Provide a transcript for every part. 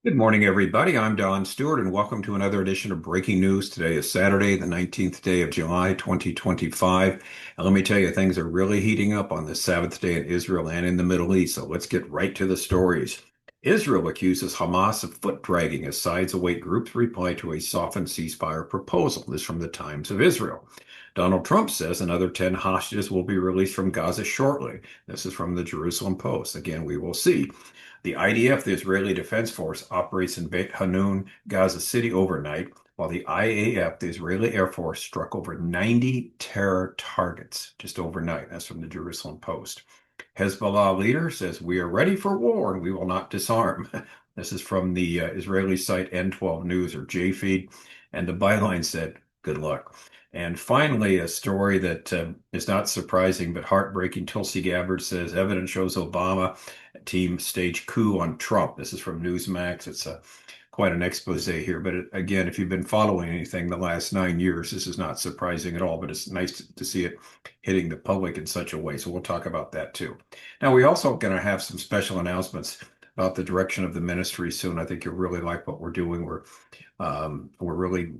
Good morning, everybody. I'm Don Stewart, and welcome to another edition of Breaking News. Today is Saturday, the 19th day of July, 2025. And let me tell you, things are really heating up on this Sabbath day in Israel and in the Middle East. So let's get right to the stories. Israel accuses Hamas of foot dragging as sides await groups' reply to a softened ceasefire proposal. This from the Times of Israel. Donald Trump says another 10 hostages will be released from Gaza shortly. This is from the Jerusalem Post. Again, we will see. The IDF, the Israeli Defense Force, operates in Beit Hanun, Gaza City overnight, while the IAF, the Israeli Air Force, struck over 90 terror targets just overnight. That's from the Jerusalem Post. Hezbollah leader says, "We are ready for war and we will not disarm." This is from the Israeli site N12 News or Jfeed. And the byline said, "Good luck." And finally, a story that is not surprising but heartbreaking. Tulsi Gabbard says evidence shows Obama team staged coup on Trump. This is from Newsmax. It's quite an expose here. But again, if you've been following anything the last 9 years, this is not surprising at all. But it's nice to see it hitting the public in such a way. So we'll talk about that too. Now, we also going to have some special announcements about the direction of the ministry soon. I think you'll really like what we're doing. We're really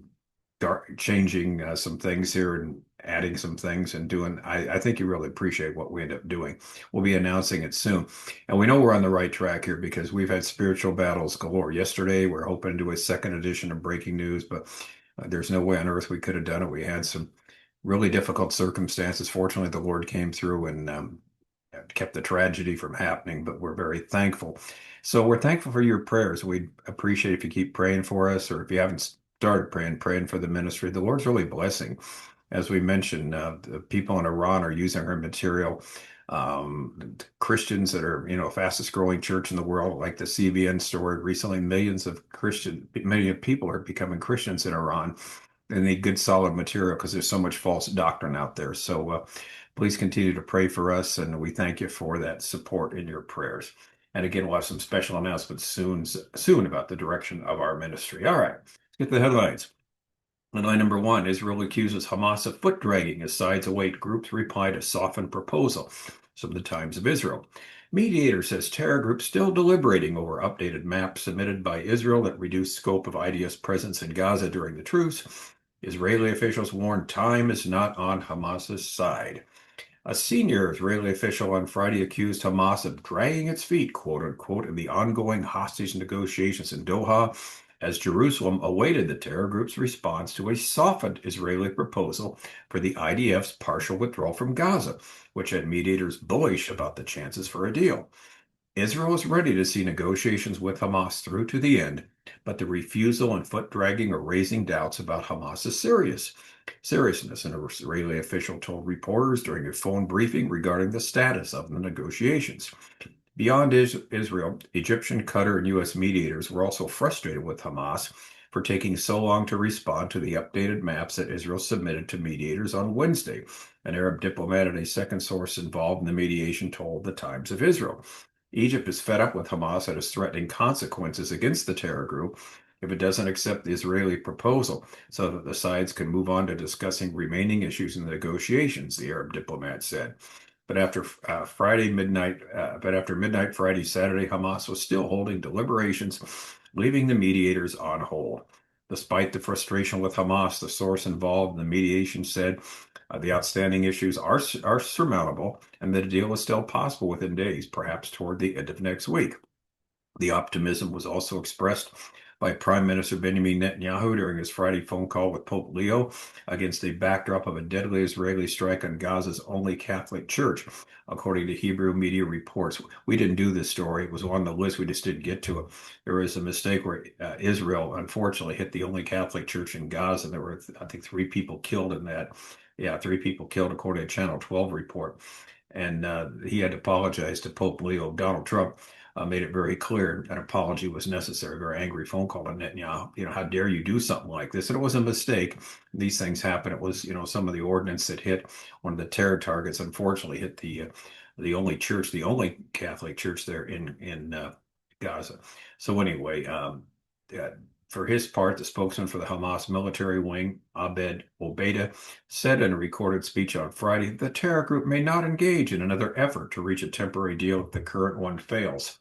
changing some things here and adding some things and doing. I think you really appreciate what we end up doing. We'll be announcing it soon. And we know we're on the right track here because we've had spiritual battles galore. Yesterday, we're hoping to do a second edition of Breaking News, but there's no way on earth we could have done it. We had some really difficult circumstances. Fortunately, the Lord came through and kept the tragedy from happening, but we're very thankful. So we're thankful for your prayers. We'd appreciate if you keep praying for us, or if you haven't started praying for the ministry. The Lord's really blessing. As we mentioned, the people in Iran are using her material. Christians that are, fastest growing church in the world, like the CBN story recently, million people are becoming Christians in Iran. They need good, solid material because there's so much false doctrine out there. So please continue to pray for us, and we thank you for that support in your prayers. And again, we'll have some special announcements soon about the direction of our ministry. All right, let's get to the headlines. Headline number one, Israel accuses Hamas of foot dragging as sides await groups reply to softened proposal. Some of the Times of Israel. Mediator says terror group still deliberating over updated map submitted by Israel that reduced scope of IDF's presence in Gaza during the truce. Israeli officials warn time is not on Hamas's side. A senior Israeli official on Friday accused Hamas of dragging its feet, quote unquote, in the ongoing hostage negotiations in Doha as Jerusalem awaited the terror group's response to a softened Israeli proposal for the IDF's partial withdrawal from Gaza, which had mediators bullish about the chances for a deal. Israel is ready to see negotiations with Hamas through to the end, but the refusal and foot dragging are raising doubts about Hamas's seriousness, an Israeli official told reporters during a phone briefing regarding the status of the negotiations. Beyond Israel, Egyptian, Qatar, and U.S. mediators were also frustrated with Hamas for taking so long to respond to the updated maps that Israel submitted to mediators on Wednesday. An Arab diplomat and a second source involved in the mediation told the Times of Israel. Egypt is fed up with Hamas and is threatening consequences against the terror group if it doesn't accept the Israeli proposal so that the sides can move on to discussing remaining issues in the negotiations, the Arab diplomat said. But after midnight Friday, Saturday, Hamas was still holding deliberations, leaving the mediators on hold. Despite the frustration with Hamas, the source involved in the mediation said the outstanding issues are surmountable and that a deal is still possible within days, perhaps toward the end of next week. The optimism was also expressed by Prime Minister Benjamin Netanyahu during his Friday phone call with Pope Leo against a backdrop of a deadly Israeli strike on Gaza's only Catholic church, according to Hebrew media reports. We didn't do this story. It was on the list. We just didn't get to it. There was a mistake where Israel, unfortunately, hit the only Catholic church in Gaza. There were, I think, 3 people killed in that. Yeah, 3 people killed, according to Channel 12 report. And he had to apologize to Pope Leo. Donald Trump made it very clear an apology was necessary. A very angry phone call to Netanyahu. How dare you do something like this? And it was a mistake. These things happen. It was, some of the ordnance that hit one of the terror targets. Unfortunately, hit the only church, the only Catholic church there in Gaza. So anyway, for his part, the spokesman for the Hamas military wing, Abed Obeida, said in a recorded speech on Friday the terror group may not engage in another effort to reach a temporary deal if the current one fails.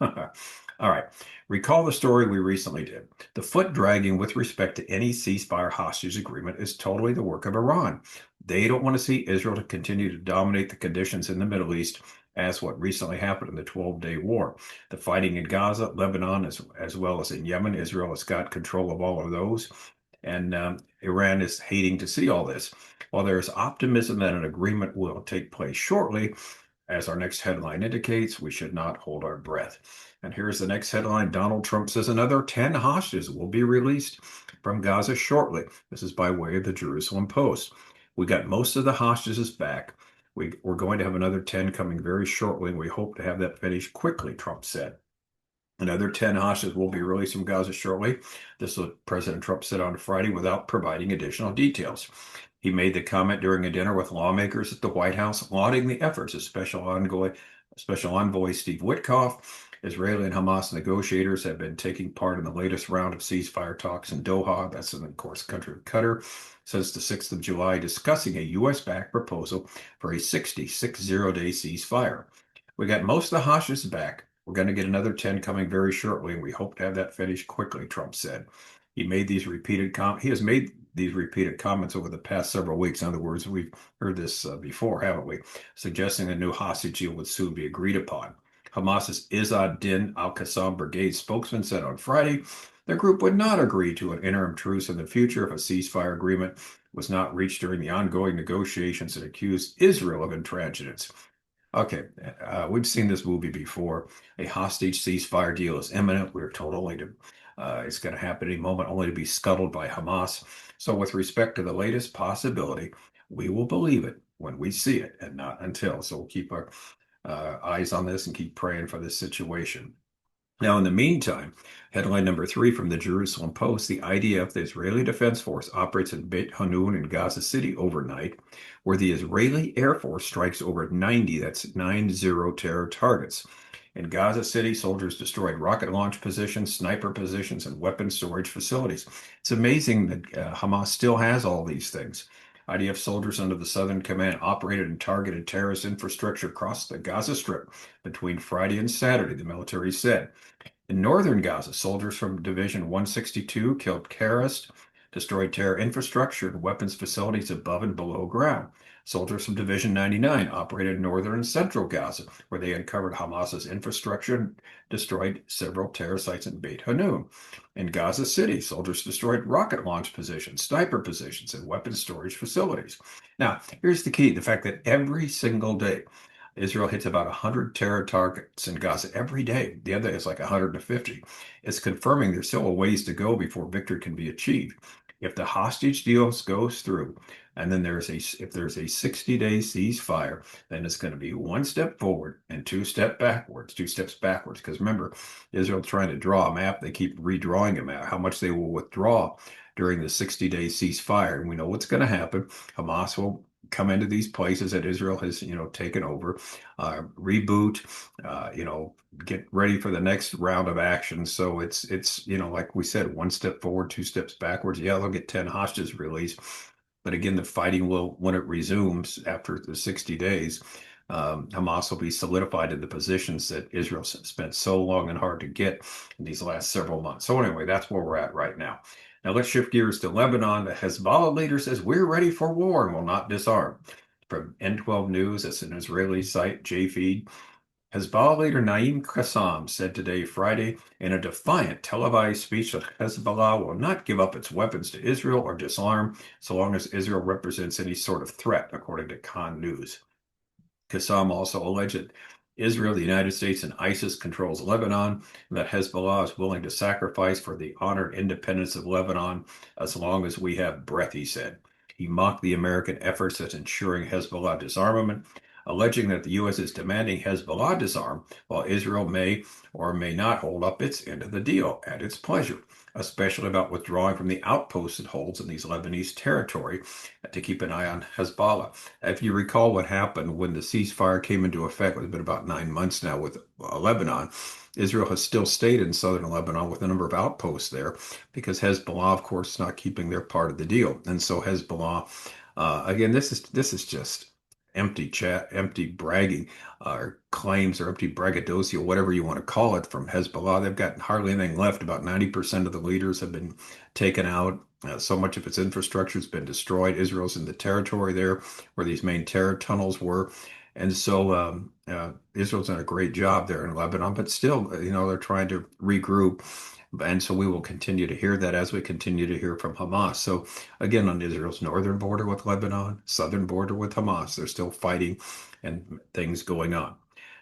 All right. Recall the story we recently did. The foot dragging with respect to any ceasefire hostage agreement is totally the work of Iran. They don't want to see Israel to continue to dominate the conditions in the Middle East as what recently happened in the 12-day war. The fighting in Gaza, Lebanon, as well as in Yemen, Israel has got control of all of those. And Iran is hating to see all this. While there is optimism that an agreement will take place shortly, as our next headline indicates, we should not hold our breath. And here's the next headline. Donald Trump says another 10 hostages will be released from Gaza shortly. This is by way of the Jerusalem Post. We got most of the hostages back. We're going to have another 10 coming very shortly, and we hope to have that finished quickly, Trump said. Another 10 hostages will be released from Gaza shortly. This is what President Trump said on Friday without providing additional details. He made the comment during a dinner with lawmakers at the White House, lauding the efforts of Special Envoy Steve Witkoff. Israeli and Hamas negotiators have been taking part in the latest round of ceasefire talks in Doha, that's in, of course, country of Qatar, since the 6th of July, discussing a U.S.-backed proposal for a 60-day ceasefire. We got most of the hostages back. We're going to get another 10 coming very shortly, and we hope to have that finished quickly, Trump said. He has made these repeated comments over the past several weeks. In other words, we've heard this before, haven't we? Suggesting a new hostage deal would soon be agreed upon. Hamas's Izz-ad-Din al-Qassam brigade spokesman said on Friday their group would not agree to an interim truce in the future if a ceasefire agreement was not reached during the ongoing negotiations, and accused Israel of intransigence. Okay, we've seen this movie before. A hostage ceasefire deal is imminent. We're told it's going to happen any moment, only to be scuttled by Hamas. So with respect to the latest possibility, we will believe it when we see it and not until. So we'll keep our eyes on this and keep praying for this situation. Now, in the meantime, headline number 3 from the Jerusalem Post, the IDF, the Israeli Defense Force, operates in Beit Hanun in Gaza City overnight, where the Israeli Air Force strikes over 90 terror targets. In Gaza City, soldiers destroyed rocket launch positions, sniper positions, and weapon storage facilities. It's amazing that Hamas still has all these things. IDF soldiers under the Southern Command operated and targeted terrorist infrastructure across the Gaza Strip between Friday and Saturday, the military said. In northern Gaza, soldiers from Division 162 killed terrorists, destroyed terror infrastructure and weapons facilities above and below ground. Soldiers from Division 99 operated in northern and central Gaza, where they uncovered Hamas's infrastructure and destroyed several terror sites in Beit Hanun. In Gaza City, soldiers destroyed rocket launch positions, sniper positions, and weapons storage facilities. Now, here's the key, the fact that every single day, Israel hits about 100 terror targets in Gaza every day. The other day is like 150. It's confirming there's still a ways to go before victory can be achieved. If the hostage deal goes through, and then if there's a 60-day ceasefire, then it's going to be one step forward and two steps backwards. Because remember, Israel trying to draw a map, they keep redrawing a map, how much they will withdraw during the 60-day ceasefire. And we know what's going to happen. Hamas will come into these places that Israel has, taken over, reboot, get ready for the next round of action. So it's like we said, one step forward, two steps backwards. Yeah, they'll get 10 hostages released. But again, the fighting will, when it resumes after the 60 days, Hamas will be solidified in the positions that Israel spent so long and hard to get in these last several months. So anyway, that's where we're at right now. Now let's shift gears to Lebanon. The Hezbollah leader says we're ready for war and will not disarm. From N12 News, that's an Israeli site, Jfeed. Hezbollah leader Naim Qassam said today, Friday, in a defiant televised speech that Hezbollah will not give up its weapons to Israel or disarm so long as Israel represents any sort of threat, according to Khan News. Qassam also alleged that Israel, the United States, and ISIS controls Lebanon, and that Hezbollah is willing to sacrifice for the honored independence of Lebanon as long as we have breath, he said. He mocked the American efforts at ensuring Hezbollah disarmament, alleging that the U.S. is demanding Hezbollah disarm, while Israel may or may not hold up its end of the deal at its pleasure, especially about withdrawing from the outposts it holds in these Lebanese territory to keep an eye on Hezbollah. If you recall what happened when the ceasefire came into effect, it's been about 9 months now with Lebanon. Israel has still stayed in southern Lebanon with a number of outposts there because Hezbollah, of course, is not keeping their part of the deal. And so Hezbollah, again, this is just empty bragging or claims or empty braggadocio, whatever you want to call it, from Hezbollah. They've got hardly anything left. About 90% of the leaders have been taken out. So much of its infrastructure has been destroyed. Israel's in the territory there where these main terror tunnels were. And so Israel's done a great job there in Lebanon, but still, they're trying to regroup. And so we will continue to hear that as we continue to hear from Hamas. So again, on Israel's northern border with Lebanon, southern border with Hamas, they're still fighting and things going on.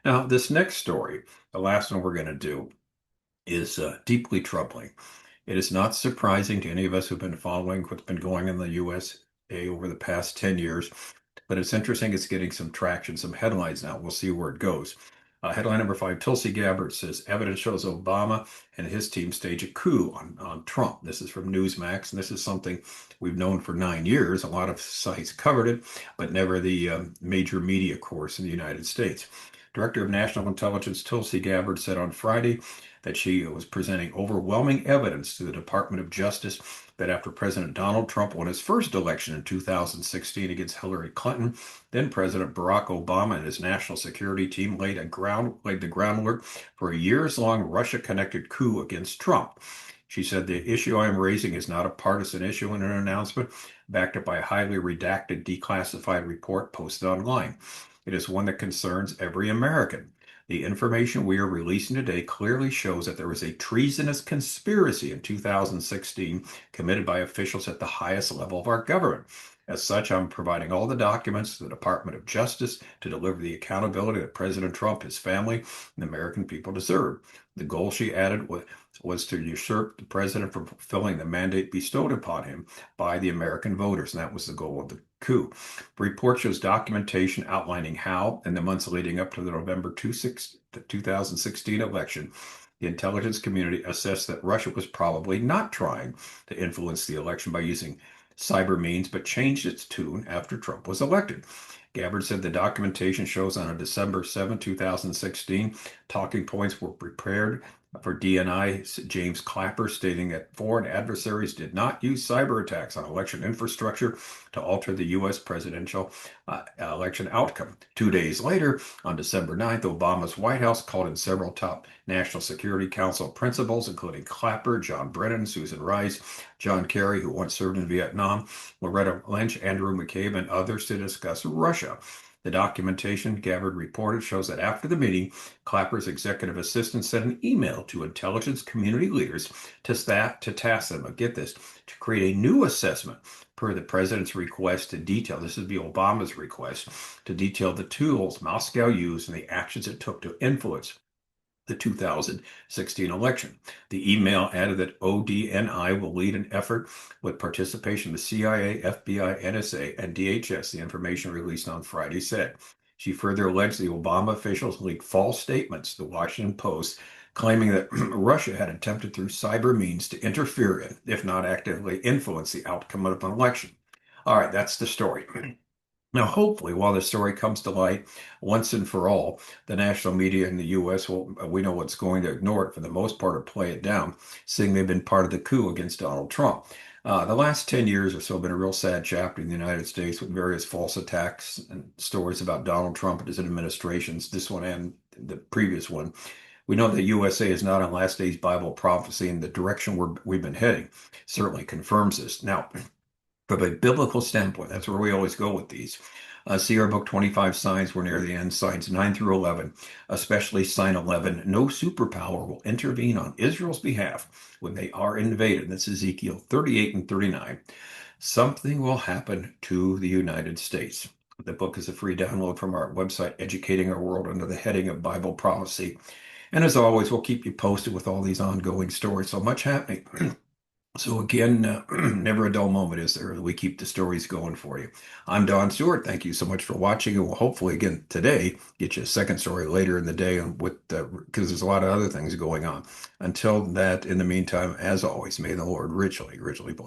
Now, this next story, the last one we're going to do, is deeply troubling. It is not surprising to any of us who've been following what's been going on in the USA over the past 10 years, but it's interesting. It's getting some traction, some headlines now. We'll see where it goes. Headline number 5, Tulsi Gabbard says evidence shows Obama and his team stage a coup on Trump. This is from Newsmax, and this is something we've known for 9 years. A lot of sites covered it, but never the major media course in the United States. Director of National Intelligence Tulsi Gabbard said on Friday that she was presenting overwhelming evidence to the Department of Justice that after President Donald Trump won his first election in 2016 against Hillary Clinton, then President Barack Obama and his national security team laid the groundwork for a years-long Russia-connected coup against Trump. She said, the issue I am raising is not a partisan issue in an announcement backed up by a highly redacted, declassified report posted online. It is one that concerns every American. The information we are releasing today clearly shows that there was a treasonous conspiracy in 2016 committed by officials at the highest level of our government. As such, I'm providing all the documents to the Department of Justice to deliver the accountability that President Trump, his family, and the American people deserve. The goal, she added, was to usurp the president from fulfilling the mandate bestowed upon him by the American voters, and that was the goal of the coup. The report shows documentation outlining how, in the months leading up to the November 2016 election, the intelligence community assessed that Russia was probably not trying to influence the election by using cyber means, but changed its tune after Trump was elected. Gabbard said the documentation shows on a December 7, 2016, talking points were prepared for DNI James Clapper, stating that foreign adversaries did not use cyber attacks on election infrastructure to alter the U.S. presidential election outcome. 2 days later, on December 9th, Obama's White House called in several top National Security Council principals, including Clapper, John Brennan, Susan Rice, John Kerry, who once served in Vietnam, Loretta Lynch, Andrew McCabe, and others to discuss Russia. The documentation, Gabbard reported, shows that after the meeting, Clapper's executive assistant sent an email to intelligence community leaders to task them, get this, to create a new assessment per the president's request to detail, this would be Obama's request, to detail the tools Moscow used and the actions it took to influence the 2016 election. The email added that ODNI will lead an effort with participation of the CIA, FBI, NSA, and DHS, the information released on Friday said. She further alleged the Obama officials leaked false statements to the Washington Post, claiming that Russia had attempted through cyber means to interfere in, if not actively influence, the outcome of an election. All right, that's the story. Now, hopefully, while the story comes to light once and for all, the national media in the U.S. we know what's going to ignore it for the most part or play it down, seeing they've been part of the coup against Donald Trump. The last 10 years or so have been a real sad chapter in the United States with various false attacks and stories about Donald Trump and his administrations, this one and the previous one. We know that USA is not on last days Bible prophecy, and the direction we've been heading certainly confirms this. Now, from a biblical standpoint, that's where we always go with these. See our book, 25 Signs. We're near the end, signs 9 through 11, especially sign 11. No superpower will intervene on Israel's behalf when they are invaded. That's Ezekiel 38 and 39. Something will happen to the United States. The book is a free download from our website, Educating Our World, under the heading of Bible Prophecy. And as always, we'll keep you posted with all these ongoing stories. So much happening. So again, never a dull moment, is there? We keep the stories going for you. I'm Don Stewart. Thank you so much for watching, and we'll hopefully again today get you a second story later in the day because there's a lot of other things going on. Until that, in the meantime, as always, may the Lord richly, richly bless.